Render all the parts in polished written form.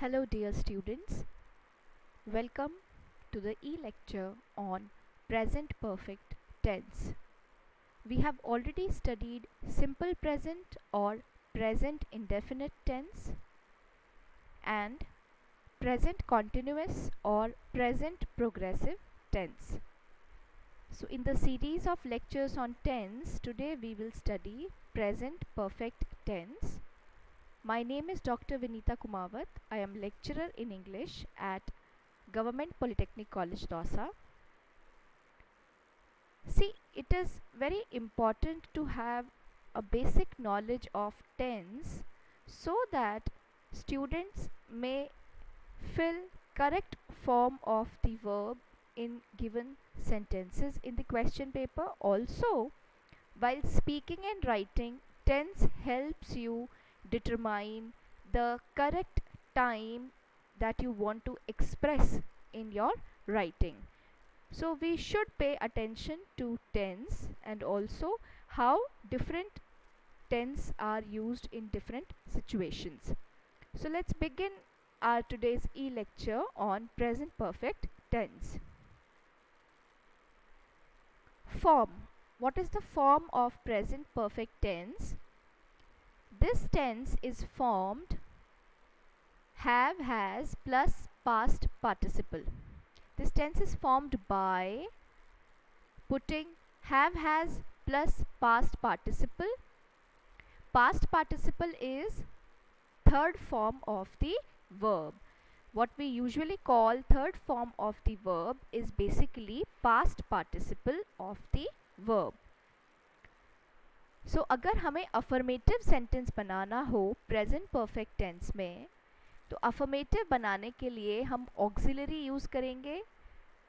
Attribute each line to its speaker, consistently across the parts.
Speaker 1: Hello dear students, welcome to the e-lecture on present perfect tense. We have already studied simple present or present indefinite tense and present continuous or present progressive tense. So in the series of lectures on tense, today we will study present perfect tense. My name is Dr. Vinita Kumawat. I am lecturer in English at Government Polytechnic College, Dausa. See, it is very important to have a basic knowledge of tense so that students may fill correct form of the verb in given sentences in the question paper. Also, while speaking and writing, tense helps you determine the correct time that you want to express in your writing. So we should pay attention to tense and also how different tense are used in different situations. So let's begin our today's e-lecture on present perfect tense. Form. What is the form of present perfect tense? This tense is formed have, has plus past participle. This tense is formed by putting have, has plus past participle. Past participle is third form of the verb. What we usually call third form of the verb is basically past participle of the verb. So अगर हमें affirmative sentence बनाना हो present perfect tense में, तो affirmative बनाने के लिए हम auxiliary use करेंगे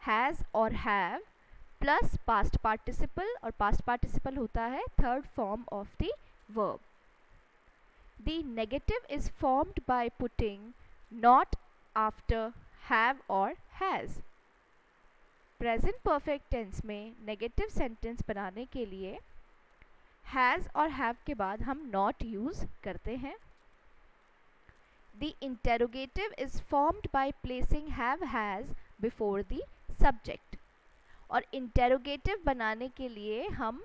Speaker 1: has और have प्लस past participle, और past participle होता है third form of the verb. The negative is formed by putting not after have or has. Present perfect tense में negative sentence बनाने के लिए has और have के बाद हम not यूज़ करते हैं. The interrogative is formed by placing have has before the subject. और interrogative बनाने के लिए हम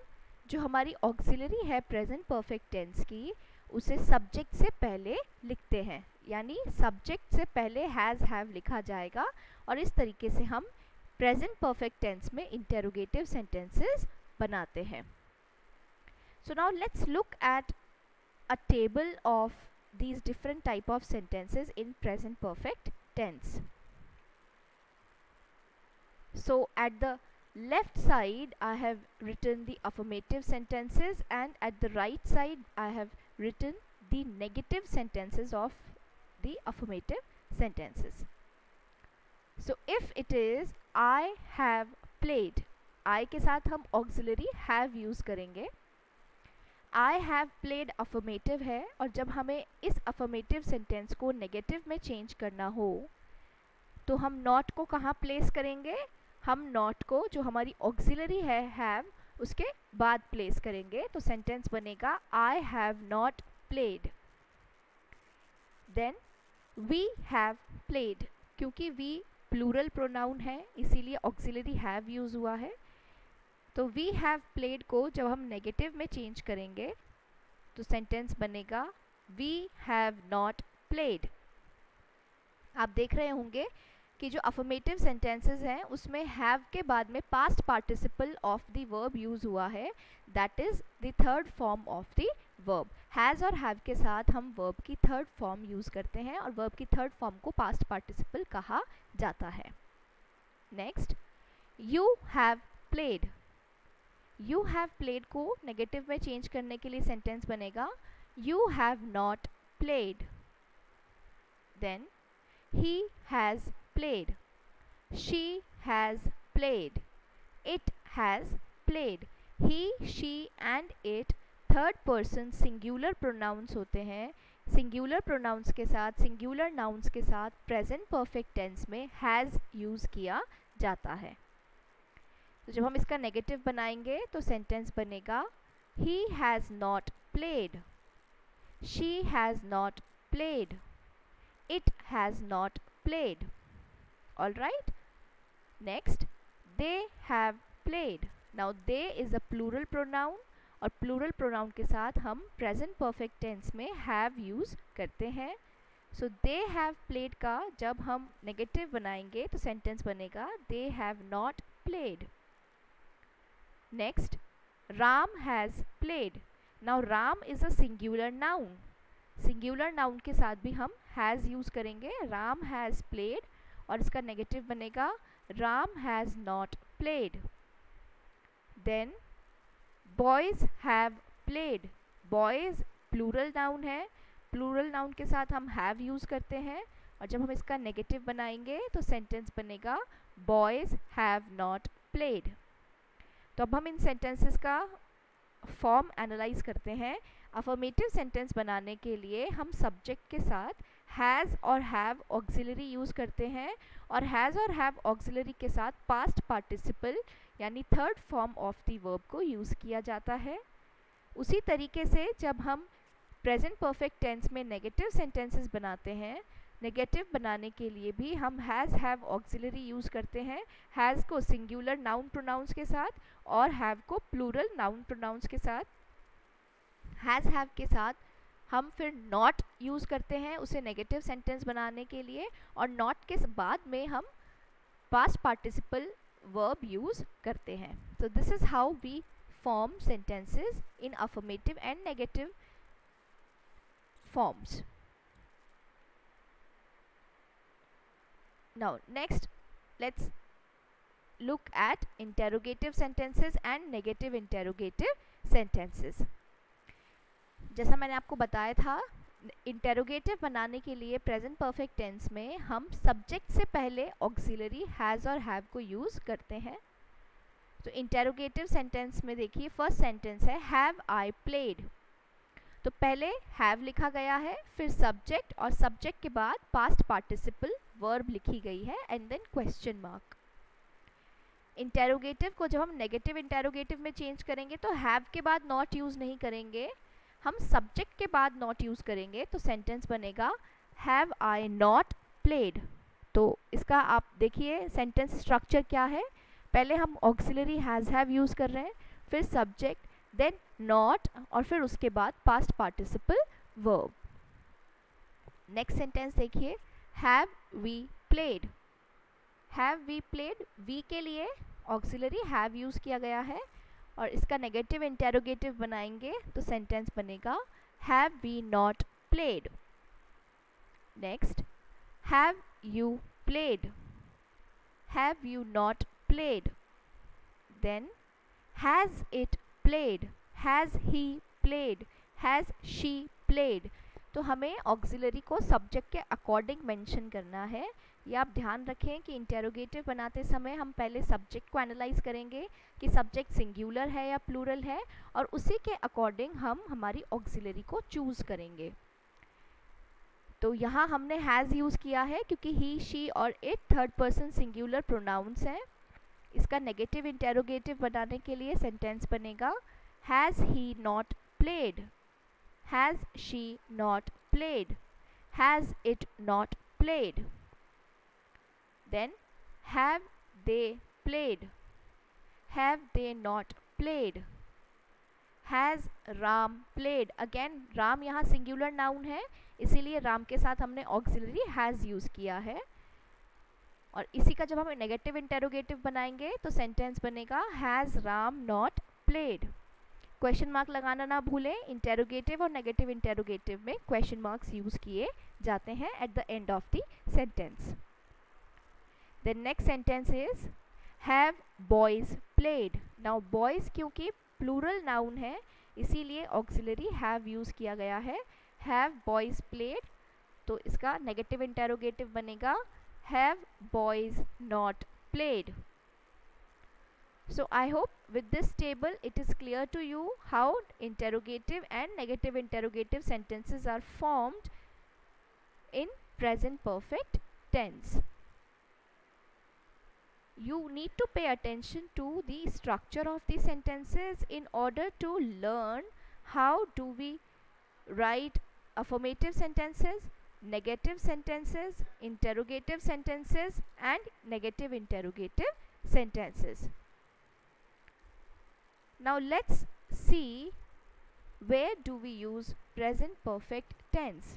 Speaker 1: जो हमारी auxiliary है present perfect tense की उसे subject से पहले लिखते हैं, यानी subject से पहले has have लिखा जाएगा और इस तरीके से हम present perfect tense में interrogative sentences बनाते हैं. So now let's look at a table of these different type of sentences in present perfect tense. So at the left side I have written the affirmative sentences and at the right side I have written the negative sentences of the affirmative sentences. So if it is I have played, I के साथ हम auxiliary have use करेंगे. I have played affirmative है और जब हमें इस affirmative sentence को negative में change करना हो तो हम not को कहाँ place करेंगे? हम not को जो हमारी auxiliary है have उसके बाद place करेंगे, तो sentence बनेगा I have not played. Then we have played, क्योंकि we plural pronoun है इसीलिए auxiliary have use हुआ है. तो we have played को जब हम नेगेटिव में चेंज करेंगे तो सेंटेंस बनेगा we have not played. आप देख रहे होंगे कि जो अफर्मेटिव सेंटेंसेस हैं उसमें have के बाद में past participle of the verb use हुआ है, that is the third form of the verb. Has और हैव के साथ हम वर्ब की थर्ड फॉर्म यूज़ करते हैं और वर्ब की थर्ड फॉर्म को पास्ट पार्टिसिपल कहा जाता है. Next, you have played. You have played को नेगेटिव में चेंज करने के लिए सेंटेंस बनेगा you have not played. Then he has played, she has played, it has played. He, she and it third person singular pronouns होते हैं. Singular pronounce के साथ, सिंगुलर नाउंस के साथ प्रेजेंट परफेक्ट टेंस में हैज़ यूज़ किया जाता है. तो जब हम इसका नेगेटिव बनाएंगे तो सेंटेंस बनेगा he has not played, she has not played, it has not played. All right. Next, they have played. Now they is a plural pronoun और प्लूरल प्रोनाउन के साथ हम प्रेजेंट परफेक्ट टेंस में have use करते हैं. सो they have played का जब हम नेगेटिव बनाएंगे तो सेंटेंस बनेगा they have not played. Next, Ram has played. Now Ram is a singular noun. Singular noun के साथ भी हम हैज़ यूज़ करेंगे. राम हैज़ प्लेड और इसका नेगेटिव बनेगा Ram has not played. Then boys have played. Boys plural noun है. प्लूरल नाउन के साथ हम हैव यूज़ करते हैं और जब हम इसका नेगेटिव बनाएंगे तो सेंटेंस बनेगा बॉयज़ हैव नॉट प्लेड. तो अब हम इन सेंटेंसेस का फॉर्म एनालाइज करते हैं. अफर्मेटिव सेंटेंस बनाने के लिए हम सब्जेक्ट के साथ हैज़ और हैव ऑक्सिलरी यूज़ करते हैं और हैज़ और हैव ऑक्सिलरी के साथ पास्ट पार्टिसिपल यानी third form of the verb को यूज़ किया जाता है. उसी तरीके से जब हम प्रेजेंट परफेक्ट टेंस में नेगेटिव सेंटेंसेस बनाते हैं, नेगेटिव बनाने के लिए भी हम हैज़ हैव ऑक्सिलरी यूज़ करते हैं. हैज़ को सिंगुलर नाउन प्रोनाउंस के साथ और हैव को प्लूरल नाउन प्रोनाउंस के साथ. हैज़ हैव के साथ हम फिर नॉट यूज़ करते हैं उसे नेगेटिव सेंटेंस बनाने के लिए और नॉट के बाद में हम पास्ट पार्टिसिपल वर्ब यूज़ करते हैं. So this is how we form sentences in affirmative and negative forms. Now next let's look at interrogative sentences and negative interrogative sentences. जैसा मैंने आपको बताया था, इंटेरोगेटिव बनाने के लिए प्रेजेंट परफेक्ट टेंस में हम सब्जेक्ट से पहले ऑक्सिलरी हैज़ और हैव को यूज़ करते हैं. तो इंटेरोगेटिव सेंटेंस में देखिए फर्स्ट सेंटेंस है हैव आई प्लेड. तो पहले हैव लिखा गया है, फिर सब्जेक्ट और सब्जेक्ट के बाद पास्ट पार्टिसिपल वर्ब लिखी गई है and then question mark. Interrogative को जब हम नेगेटिव इंटेरोगेटिव में चेंज करेंगे तो हैव के बाद नॉट यूज़ नहीं करेंगे, हम सब्जेक्ट के बाद नॉट यूज़ करेंगे. तो सेंटेंस बनेगा हैव आई नॉट प्लेड. तो इसका आप देखिए सेंटेंस स्ट्रक्चर क्या है. पहले हम ऑक्सिलरी हैज़ हैव यूज़ कर रहे हैं, फिर सब्जेक्ट, देन नॉट और फिर उसके बाद past participle verb. Next sentence देखिए have we played. Have we played, we के लिए ऑक्सिलरी हैव यूज़ किया गया है और इसका नेगेटिव इंटेरोगेटिव बनाएंगे तो सेंटेंस बनेगा have we not played. Next have you played. Have you not played. Then has it played. Has he played. Has she played. तो हमें ऑक्सिलरी को सब्जेक्ट के अकॉर्डिंग मेंशन करना है. ये आप ध्यान रखें कि इंटेरोगेटिव बनाते समय हम पहले सब्जेक्ट को एनालाइज करेंगे कि सब्जेक्ट सिंगुलर है या प्लूरल है और उसी के अकॉर्डिंग हम हमारी ऑक्सिलरी को चूज़ करेंगे. तो यहाँ हमने हैज़ यूज़ किया है क्योंकि ही, शी और it third person singular pronouns हैं. इसका नेगेटिव इंटेरोगेटिव बनाने के लिए सेंटेंस बनेगा has he not played. Has she not played. Has it not played. Then have they played. Have they not played. Has Ram played. Again Ram यहाँ singular noun है इसीलिए राम के साथ हमने ऑक्सिलरी हैज़ यूज़ किया है और इसी का जब हम नेगेटिव इंटेरोगेटिव बनाएंगे तो सेंटेंस बनेगा has Ram not played. Question mark लगाना ना भूलें. इंटेरोगेटिव और नेगेटिव इंटेरोगेटिव में क्वेश्चन मार्क्स यूज़ किए जाते हैं at the end of the sentence. The next sentence is have boys played. Now boys क्योंकि plural noun है इसीलिए auxiliary have use किया गया है. have boys played तो इसका negative interrogative बनेगा have boys not played. So I hope with this table it is clear to you how interrogative and negative interrogative sentences are formed in present perfect tense. You need to pay attention to the structure of the sentences in order to learn how do we write affirmative sentences, negative sentences, interrogative sentences and negative interrogative sentences. Now let's see where do we use present perfect tense.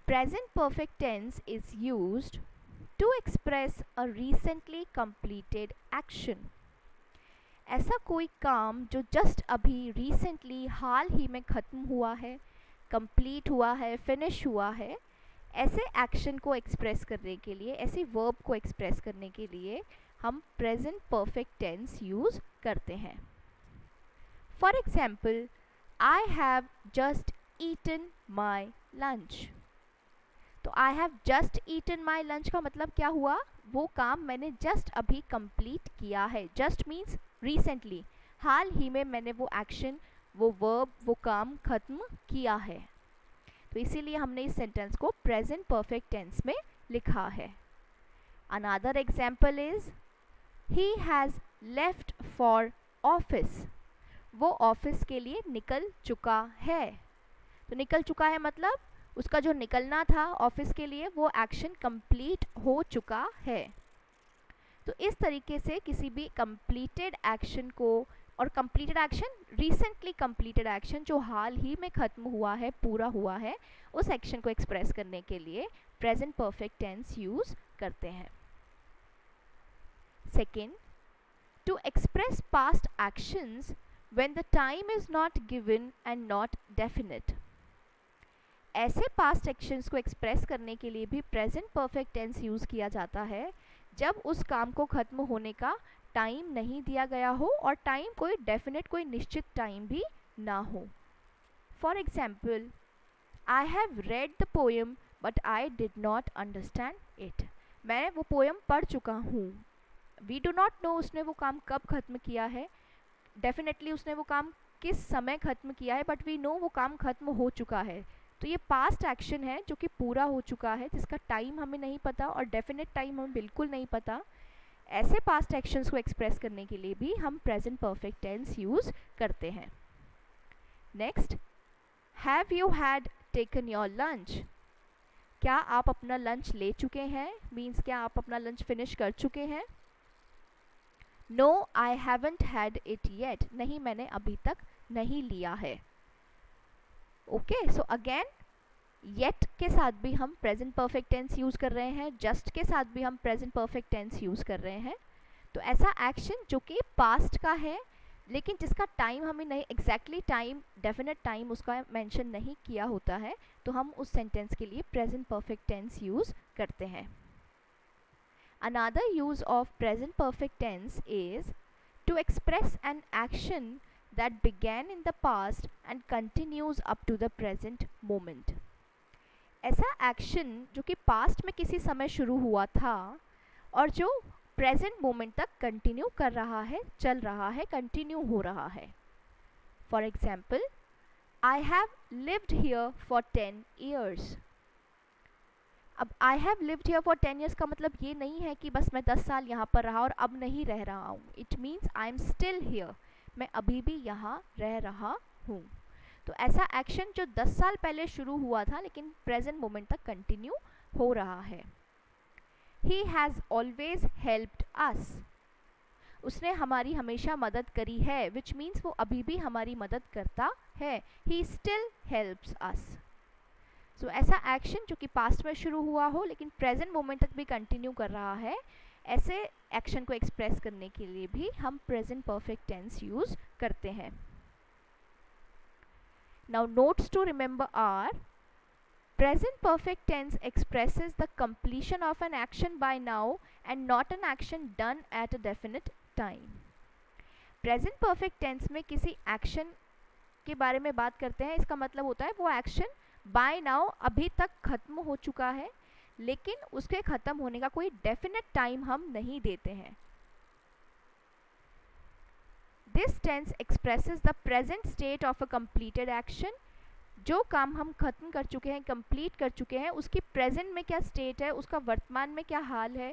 Speaker 1: Present perfect tense is used to express a recently completed action. ऐसा कोई काम जो just अभी recently हाल ही में ख़त्म हुआ है, complete हुआ है, फिनिश हुआ है, ऐसे एक्शन को एक्सप्रेस करने के लिए, ऐसे वर्ब को एक्सप्रेस करने के लिए हम प्रेजेंट परफेक्ट टेंस यूज़ करते हैं. For example, I have just eaten my lunch. तो I have just eaten my lunch का मतलब क्या हुआ? वो काम मैंने जस्ट अभी कंप्लीट किया है. जस्ट मीन्स रिसेंटली, हाल ही में मैंने वो एक्शन, वो वर्ब, वो काम ख़त्म किया है. तो इसीलिए हमने इस सेंटेंस को प्रेजेंट परफेक्ट टेंस में लिखा है. Another example is he has left for office. वो ऑफिस के लिए निकल चुका है. तो निकल चुका है मतलब उसका जो निकलना था ऑफिस के लिए वो एक्शन कंप्लीट हो चुका है. तो इस तरीके से किसी भी कंप्लीटेड एक्शन को, और completed action recently completed action जो हाल ही में ख़त्म हुआ है, पूरा हुआ है, उस एक्शन को एक्सप्रेस करने के लिए प्रेजेंट परफेक्ट टेंस यूज़ करते हैं. Second, to express past actions when the time is not given and not definite. ऐसे पास्ट एक्शंस को एक्सप्रेस करने के लिए भी प्रेजेंट परफेक्ट टेंस यूज़ किया जाता है जब उस काम को ख़त्म होने का टाइम नहीं दिया गया हो और टाइम कोई डेफिनेट, कोई निश्चित टाइम भी ना हो. For example, I have read the poem but I did not understand it. मैं वो पोएम पढ़ चुका हूँ. वी डू नॉट नो उसने वो काम कब ख़त्म किया है, डेफिनेटली उसने वो काम किस समय ख़त्म किया है, बट वी नो वो काम ख़त्म हो चुका है. तो ये पास्ट एक्शन है जो कि पूरा हो चुका है, जिसका टाइम हमें नहीं पता और डेफिनेट टाइम हमें बिल्कुल नहीं पता. ऐसे पास्ट एक्शंस को एक्सप्रेस करने के लिए भी हम प्रेजेंट परफेक्ट टेंस यूज़ करते हैं. Next, have you had taken your lunch. क्या आप अपना लंच ले चुके हैं? मीन्स क्या आप अपना लंच फिनिश कर चुके हैं? No, I haven't had it yet. नहीं, मैंने अभी तक नहीं लिया है. ओके, सो अगेन येट के साथ भी हम प्रेजेंट परफेक्ट टेंस यूज़ कर रहे हैं, जस्ट के साथ भी हम प्रेजेंट परफेक्ट टेंस यूज़ कर रहे हैं. तो ऐसा एक्शन जो कि पास्ट का है लेकिन जिसका टाइम हमें नहीं, एग्जैक्टली टाइम, डेफिनेट टाइम उसका मेंशन नहीं किया होता है, तो हम उस सेंटेंस के लिए प्रेजेंट परफेक्ट टेंस यूज़ करते हैं. Another use of present perfect tense is to express an action that began in the past and continues up to the present moment. ऐसा एक्शन जो कि पास्ट में किसी समय शुरू हुआ था और जो प्रेजेंट मोमेंट तक कंटिन्यू कर रहा है, चल रहा है, कंटिन्यू हो रहा है. For example, I have lived here for 10 years. अब I have lived here for 10 years का मतलब ये नहीं है कि बस मैं 10 साल यहाँ पर रहा और अब नहीं रह रहा हूँ. It means I am still here. मैं अभी भी यहाँ रह रहा हूँ. तो ऐसा एक्शन जो 10 साल पहले शुरू हुआ था लेकिन प्रेजेंट मोमेंट तक कंटिन्यू हो रहा है. ही हैज़ ऑलवेज हेल्प्ड अस. उसने हमारी हमेशा मदद करी है, विच मीन्स वो अभी भी हमारी मदद करता है. He still helps us. सो ऐसा एक्शन जो कि पास्ट में शुरू हुआ हो लेकिन प्रेजेंट मोमेंट तक भी कंटिन्यू कर रहा है, ऐसे एक्शन को एक्सप्रेस करने के लिए भी हम प्रेजेंट परफेक्ट टेंस यूज़ करते हैं. Now notes to remember are: present perfect tense expresses the completion of an action by now and not an action done at a definite time. Present perfect tense में किसी action के बारे में बात करते हैं, इसका मतलब होता है वो एक्शन बाय नाउ अभी तक खत्म हो चुका है लेकिन उसके ख़त्म होने का कोई डेफिनेट टाइम हम नहीं देते हैं. This tense expresses the present state of a completed action. जो काम हम खत्म कर चुके हैं, कंप्लीट कर चुके हैं, उसकी प्रेजेंट में क्या स्टेट है, उसका वर्तमान में क्या हाल है,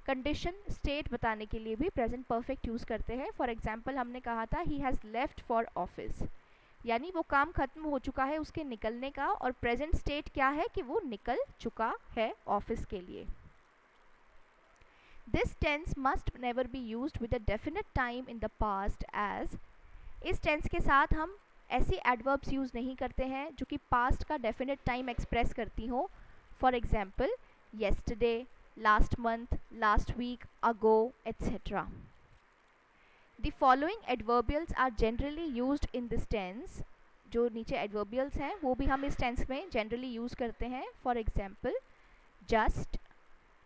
Speaker 1: कंडीशन, स्टेट बताने के लिए भी प्रेजेंट परफेक्ट यूज़ करते हैं. फॉर एग्जाम्पल, हमने कहा था he has left for office. यानी वो काम खत्म हो चुका है उसके निकलने का, और प्रेजेंट स्टेट क्या है कि वो निकल चुका है ऑफिस के लिए. This tense must never be used with a definite time in the past, as इस टेंस के साथ हम ऐसी एडवर्ब्स यूज़ नहीं करते हैं जो कि पास्ट का डेफिनेट टाइम एक्सप्रेस करती हो. For example yesterday, last month, last week, ago, etcetera. The following adverbials are generally used in this tense. जो नीचे adverbials हैं वो भी हम इस tense में generally use करते हैं. For example, just,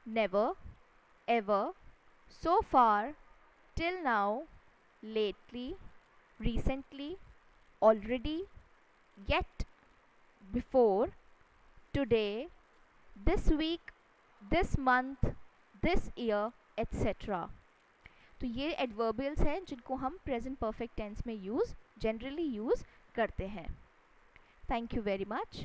Speaker 1: never, ever, so far, till now, lately, recently, already, yet, before, today, this week, this month, this year, etc. तो ये एडवर्बियल्स हैं जिनको हम प्रेजेंट परफेक्ट टेंस में जनरली यूज़ करते हैं. Thank you very much.